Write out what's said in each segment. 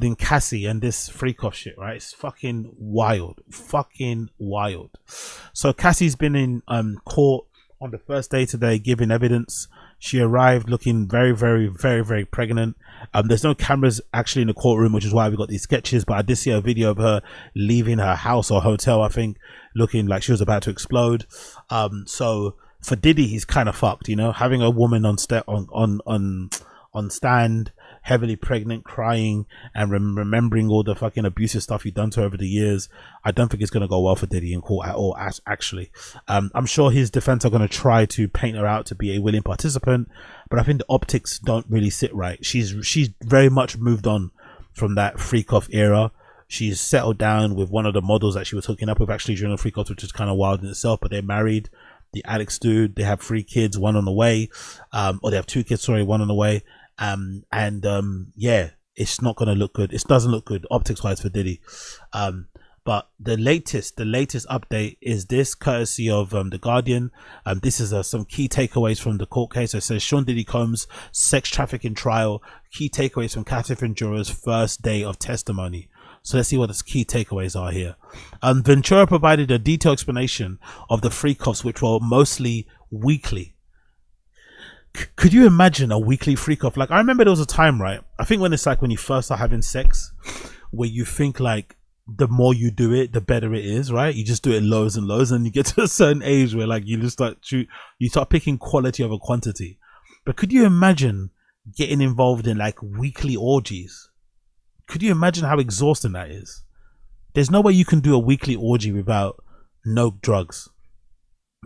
in Cassie and this freak off shit, right? It's fucking wild. Fucking wild. So Cassie's been in court on the first day today giving evidence. She arrived looking very, very, very, very pregnant. There's no cameras actually in the courtroom, which is why we got these sketches, but I did see a video of her leaving her house or hotel, I think, looking like she was about to explode. So for Diddy, he's kind of fucked, you know, having a woman on stand, heavily pregnant, crying, and remembering all the fucking abusive stuff he'd done to her over the years. I don't think it's going to go well for Diddy in court at all, actually. I'm sure his defense are going to try to paint her out to be a willing participant, but I think the optics don't really sit right. She's very much moved on from that freak off era. She's settled down with one of the models that she was hooking up with actually during the freak off, which is kind of wild in itself, but they're married. The Alex dude, they have 3 kids, 1 on the way, or they have 2 kids, sorry, 1 on the way. Yeah, it's not gonna look good. It doesn't look good optics wise for Diddy. But the latest update is this, courtesy of the Guardian. This is some key takeaways from the court case. It says Sean Diddy Combs sex trafficking trial, key takeaways from Cassie Ventura's first day of testimony. So let's see what the key takeaways are here. Ventura provided a detailed explanation of the freak-offs, which were mostly weekly. Could you imagine a weekly freak-off? Like, I remember there was a time, right? I think when it's like when you first start having sex, where you think like the more you do it, the better it is, right? You just do it loads and loads, and you get to a certain age where like you start picking quality over quantity. But could you imagine getting involved in like weekly orgies? Could you imagine how exhausting that is? There's no way you can do a weekly orgy without no drugs.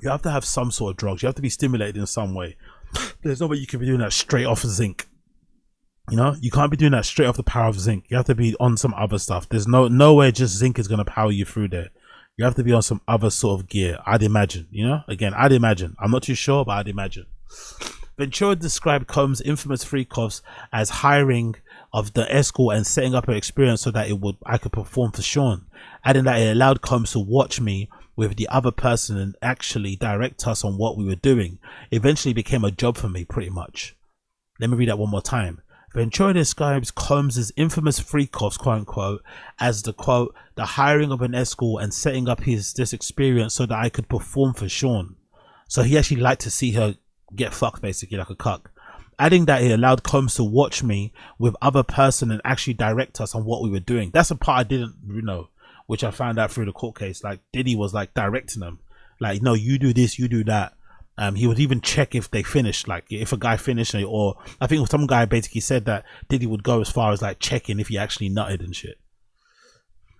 You have to have some sort of drugs. You have to be stimulated in some way. There's no way you can be doing that straight off of zinc. You know, you can't be doing that straight off the power of zinc. You have to be on some other stuff. There's no way just zinc is going to power you through there. You have to be on some other sort of gear, I'd imagine. You know, again, I'd imagine. I'm not too sure, but I'd imagine. Ventura described Combs' infamous freak-offs as hiring of the escort and setting up an experience so that I could perform for Sean, adding that it allowed Combs to watch me with the other person and actually direct us on what we were doing. Eventually became a job for me, pretty much. Let me read that one more time. Ventura describes Combs' infamous freak-offs, quote unquote, as the quote, the hiring of an escort and setting up this experience so that I could perform for Sean. So he actually liked to see her get fucked, basically, like a cuck. Adding that it allowed Combs to watch me with other person and actually direct us on what we were doing. That's a part I didn't know, which I found out through the court case. Like Diddy was like directing them, like, no, you do this, you do that. He would even check if they finished, like if a guy finished, or I think some guy basically said that Diddy would go as far as like checking if he actually nutted and shit.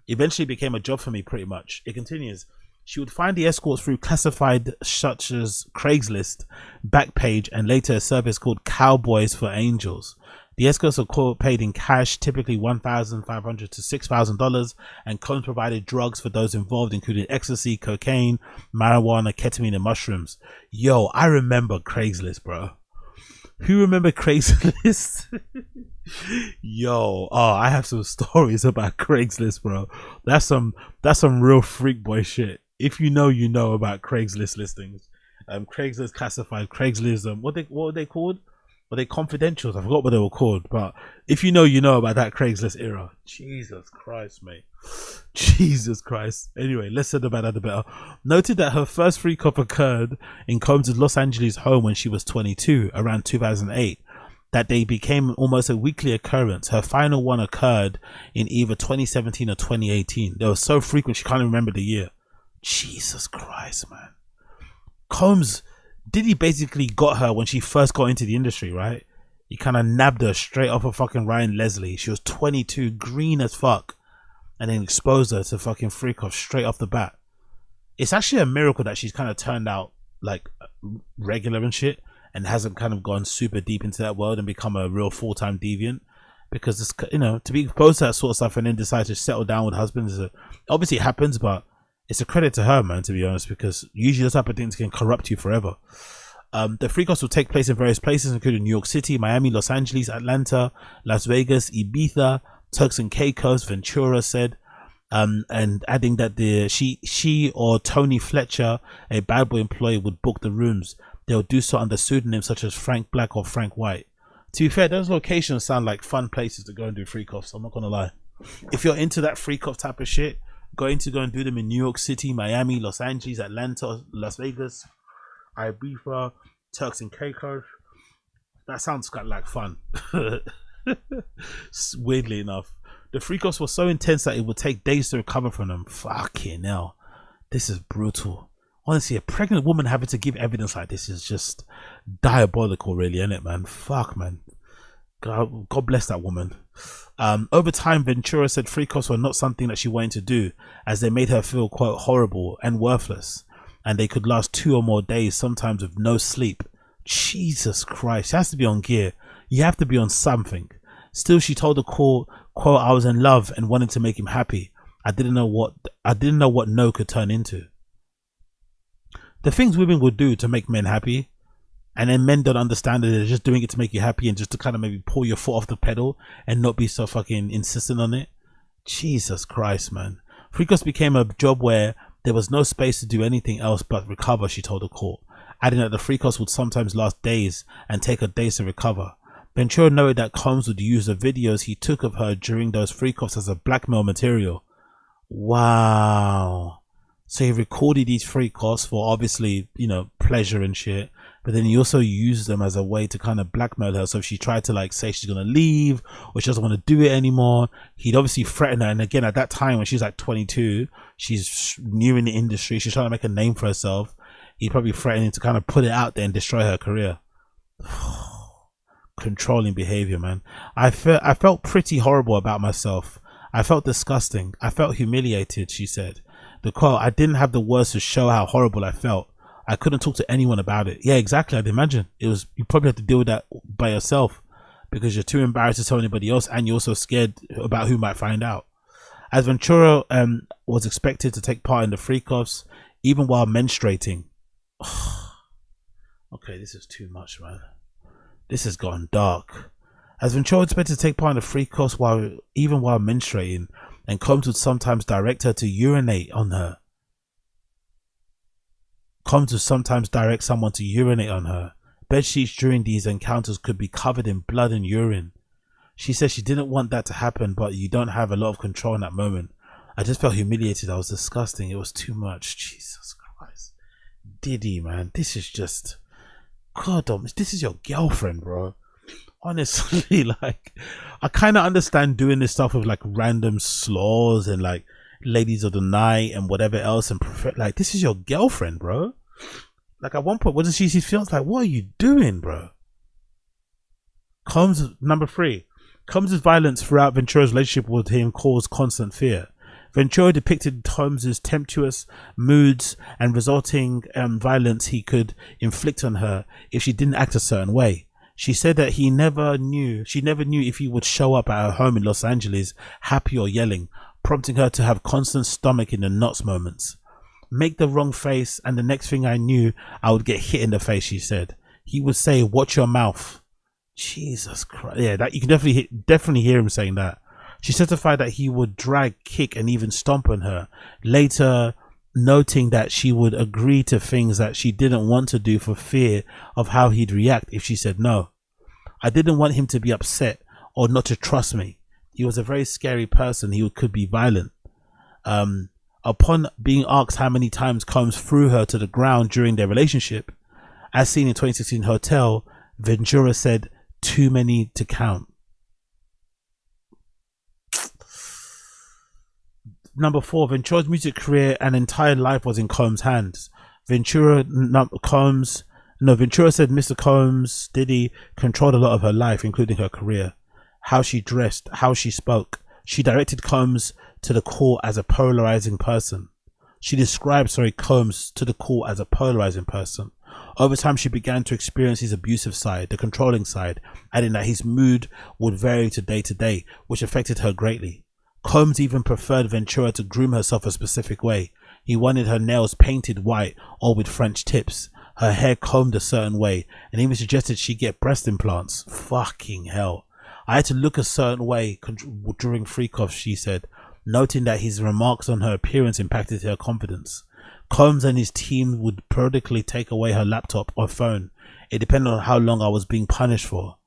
Eventually became a job for me, pretty much. It continues. She would find the escorts through classified such as Craigslist, Backpage, and later a service called Cowboys for Angels. The escorts are paid in cash, typically $1,500 to $6,000, and Combs provided drugs for those involved, including ecstasy, cocaine, marijuana, ketamine, and mushrooms. Yo, I remember Craigslist, bro. Who remember Craigslist? Yo, I have some stories about Craigslist, bro. That's some real freak boy shit. If you know, you know about Craigslist listings. Craigslist classified, Craigslist, what were they called? Were they confidentials? I forgot what they were called, but if you know, you know about that Craigslist era. Jesus Christ, mate. Jesus Christ. Anyway, let's say about that a bit. Noted that her first freak-off occurred in Combs' Los Angeles home when she was 22, around 2008. That they became almost a weekly occurrence. Her final one occurred in either 2017 or 2018. They were so frequent she can't even remember the year. Jesus Christ, man. Combs, Diddy basically got her when she first got into the industry, right? He kind of nabbed her straight off of fucking Ryan Leslie. She was 22, green as fuck, and then exposed her to fucking freak off straight off the bat. It's actually a miracle that she's kind of turned out like regular and shit, and hasn't kind of gone super deep into that world and become a real full-time deviant. Because it's, you know, to be exposed to that sort of stuff and then decide to settle down with husbands, obviously it happens, but it's a credit to her, man, to be honest, because usually those type of things can corrupt you forever. The freak-offs will take place in various places, including New York City, Miami, Los Angeles, Atlanta, Las Vegas, Ibiza, Turks and Caicos, Ventura said, and adding that she or Tony Fletcher, a bad boy employee, would book the rooms. They'll do so under pseudonyms such as Frank Black or Frank White. To be fair, those locations sound like fun places to go and do freak offs. I'm not gonna lie. If you're into that freak off type of shit, going to go and do them in New York City, Miami, Los Angeles, Atlanta, Las Vegas, Ibiza, Turks and Caicos, that sounds kind of like fun. Weirdly enough, the freak offs were so intense that it would take days to recover from them. Fucking hell, this is brutal. Honestly, a pregnant woman having to give evidence like this is just diabolical, really, isn't it, man? Fuck, man. God bless that woman. Over time, Ventura said freak offs were not something that she wanted to do, as they made her feel, quote, horrible and worthless, and they could last 2 or more days, sometimes with no sleep. Jesus Christ, she has to be on gear. You have to be on something. Still, she told the court, quote, I was in love and wanted to make him happy. I didn't know what no could turn into. The things women would do to make men happy, and then men don't understand that they're just doing it to make you happy and just to kind of maybe pull your foot off the pedal and not be so fucking insistent on it. Jesus Christ, man. Freak offs became a job where there was no space to do anything else but recover, she told the court, adding that the freak offs would sometimes last days and take her days to recover. Ventura noted that Combs would use the videos he took of her during those freak offs as a blackmail material. Wow. So he recorded these freak offs for, obviously, you know, pleasure and shit, but then he also used them as a way to kind of blackmail her. So if she tried to like say she's gonna leave or she doesn't want to do it anymore, he'd obviously threaten her. And again, at that time when she's like 22, she's new in the industry, she's trying to make a name for herself, he'd probably threaten to kind of put it out there and destroy her career. Controlling behavior, man. I felt pretty horrible about myself. I felt disgusting. I felt humiliated, she said. The quote, I didn't have the words to show how horrible I felt. I couldn't talk to anyone about it. Yeah, exactly. I'd imagine you probably have to deal with that by yourself because you're too embarrassed to tell anybody else, and you're also scared about who might find out. As Ventura was expected to take part in the freak offs even while menstruating. Okay, this is too much, man. This has gone dark. As Ventura was expected to take part in the freak offs even while menstruating, and Combs would sometimes direct her to urinate on her. Combs would sometimes direct someone to urinate on her. Bedsheets during these encounters could be covered in blood and urine. She said she didn't want that to happen, but you don't have a lot of control in that moment. I just felt humiliated. I was disgusting. It was too much. Jesus Christ. Diddy, man. This is just... God, this is your girlfriend, bro. Honestly, like, I kind of understand doing this stuff with like random slaws and like ladies of the night and whatever else, and like, this is your girlfriend, bro. Like, at one point, what does she feels like, what are you doing, bro? Number 3, Combs' violence throughout Ventura's relationship with him caused constant fear. Ventura depicted Combs' tempestuous moods and resulting violence he could inflict on her if she didn't act a certain way. She said that she never knew if he would show up at her home in Los Angeles happy or yelling, prompting her to have constant stomach in the knots moments. Make the wrong face, and the next thing I knew, I would get hit in the face, she said. He would say, watch your mouth. Jesus Christ. Yeah, that you can definitely hear him saying that. She testified that he would drag, kick, and even stomp on her, later noting that she would agree to things that she didn't want to do for fear of how he'd react if she said no. I didn't want him to be upset or not to trust me. He was a very scary person. He could be violent. Upon being asked how many times Combs threw her to the ground during their relationship, as seen in 2016 Hotel, Ventura said, too many to count. Number 4, Ventura's music career and entire life was in Combs' hands. Ventura said Mr. Combs, Diddy, controlled a lot of her life, including her career, how she dressed, how she spoke. She directed Combs to the court as a polarizing person. She described, Combs to the court as a polarizing person. Over time, she began to experience his abusive side, the controlling side, adding that his mood would vary to day, which affected her greatly. Combs even preferred Ventura to groom herself a specific way. He wanted her nails painted white or with French tips, her hair combed a certain way, and even suggested she get breast implants. Fucking hell. I had to look a certain way during freak offs, she said, noting that his remarks on her appearance impacted her confidence. Combs and his team would periodically take away her laptop or phone. It depended on how long I was being punished for.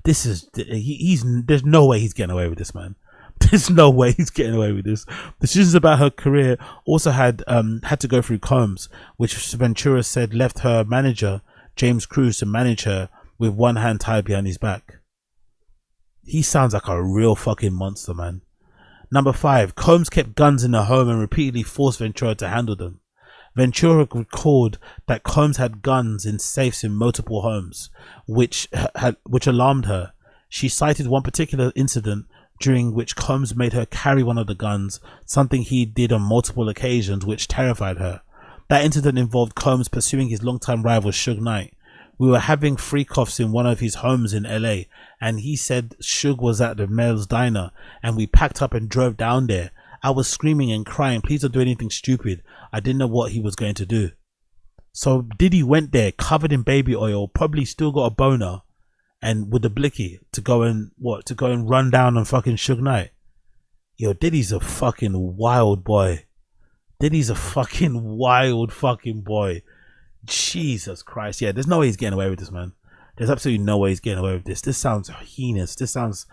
This is he's there's no way he's getting away with this, man. There's no way he's getting away with this. Decisions about her career also had to go through Combs, which Ventura said left her manager James Cruz to manage her with one hand tied behind his back. He sounds like a real fucking monster, man. Number 5, Combs kept guns in her home and repeatedly forced Ventura to handle them. Ventura recalled that Combs had guns in safes in multiple homes, which alarmed her. She cited one particular incident during which Combs made her carry one of the guns, something he did on multiple occasions, which terrified her. That incident involved Combs pursuing his longtime rival Suge Knight. We were having freak-offs in one of his homes in LA, and he said Suge was at the Mel's Diner, and we packed up and drove down there. I was screaming and crying, please don't do anything stupid. I didn't know what he was going to do. So Diddy went there covered in baby oil, probably still got a boner, and with a blicky to go and run down on fucking Suge Knight. Yo, Diddy's a fucking wild boy. Diddy's a fucking wild fucking boy. Jesus Christ. Yeah, there's no way he's getting away with this, man. There's absolutely no way he's getting away with this. This sounds heinous. This sounds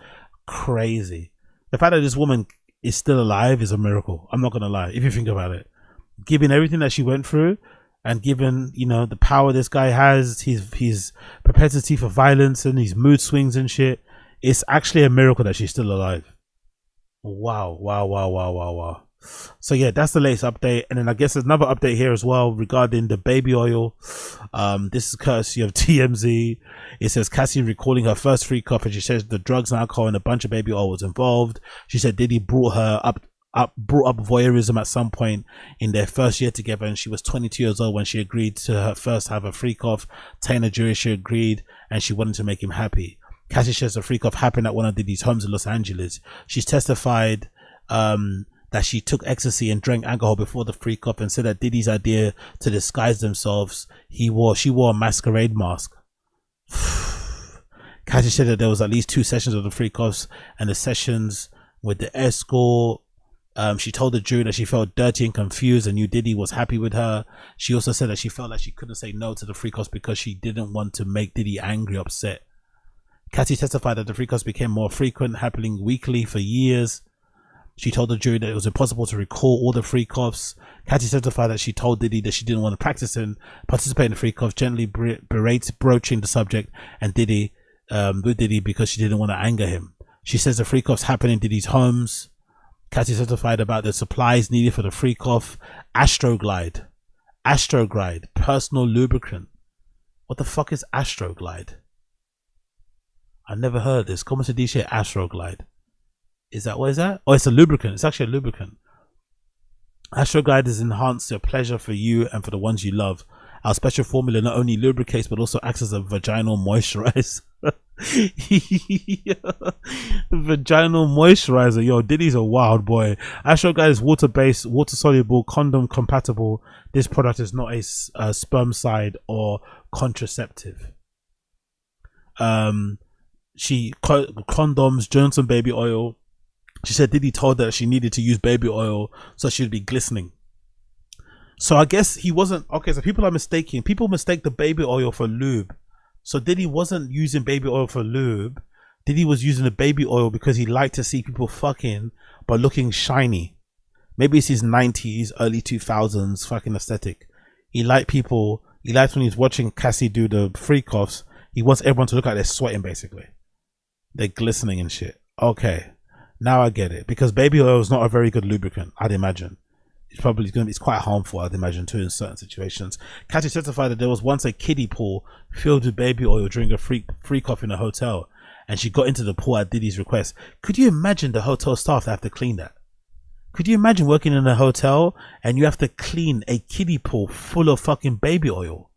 crazy. The fact that this woman is still alive is a miracle. I'm not gonna lie, if you think about it. Given everything that she went through, and given, you know, the power this guy has, his propensity for violence and his mood swings and shit, it's actually a miracle that she's still alive. Wow. So yeah, that's the latest update. And then I guess there's another update here as well regarding the baby oil. This is courtesy of TMZ. It says Cassie recalling her first freak off, and she says the drugs and alcohol and a bunch of baby oil was involved. She said Diddy brought up voyeurism at some point in their first year together, and she was 22 years old when she agreed to her first have a freak off. Telling the jury she agreed and she wanted to make him happy. Cassie says the freak off happened at one of Diddy's homes in Los Angeles. She's testified that she took ecstasy and drank alcohol before the freak off, and said that Diddy's idea to disguise themselves, she wore a masquerade mask. Cassie said that there was at least 2 sessions of the freak offs, and the sessions with the escort. She told the jury that she felt dirty and confused and knew Diddy was happy with her. She also said that she felt like she couldn't say no to the freak offs because she didn't want to make Diddy angry or upset. Cassie testified that the freak offs became more frequent, happening weekly for years. She told the jury that it was impossible to recall all the freak offs. Cassie testified that she told Diddy that she didn't want to participate in the freak offs, gently broaching the subject and Diddy with Diddy because she didn't want to anger him. She says the freak offs happened in Diddy's homes. Cassie testified about the supplies needed for the freak off. Astroglide, personal lubricant. What the fuck is Astroglide? I never heard this. Como se dice Astroglide? What is that? Oh, it's a lubricant. It's actually a lubricant. Astroglide is enhanced your pleasure for you and for the ones you love. Our special formula not only lubricates but also acts as a vaginal moisturizer. Vaginal moisturizer. Yo, Diddy's a wild boy. Astroglide is water-based, water-soluble, condom-compatible. This product is not a spermicide or contraceptive. Condoms, Johnson baby oil. She said Diddy told her that she needed to use baby oil so she'd be glistening. So I guess he wasn't okay. So people mistake the baby oil for lube. So Diddy wasn't using baby oil for lube. Diddy was using the baby oil because he liked to see people fucking but looking shiny. Maybe it's his 90s, early 2000s fucking aesthetic. He liked when he's watching Cassie do the freak offs, he wants everyone to look like they're sweating basically. They're glistening and shit. Okay. Now I get it. Because baby oil is not a very good lubricant, I'd imagine. It's quite harmful, I'd imagine, too, in certain situations. Cassie testified that there was once a kiddie pool filled with baby oil during a freak off in a hotel, and she got into the pool at Diddy's request. Could you imagine the hotel staff that have to clean that? Could you imagine working in a hotel and you have to clean a kiddie pool full of fucking baby oil?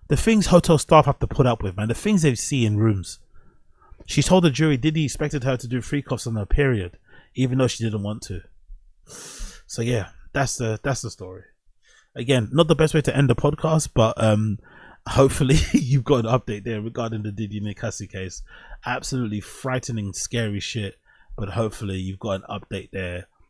The things hotel staff have to put up with, man. The things they see in rooms. She told the jury Diddy expected her to do freak offs on her period, even though she didn't want to. So yeah, that's the story. Again, not the best way to end the podcast, but hopefully you've got an update there regarding the Diddy and Cassie case. Absolutely frightening, scary shit, but hopefully you've got an update there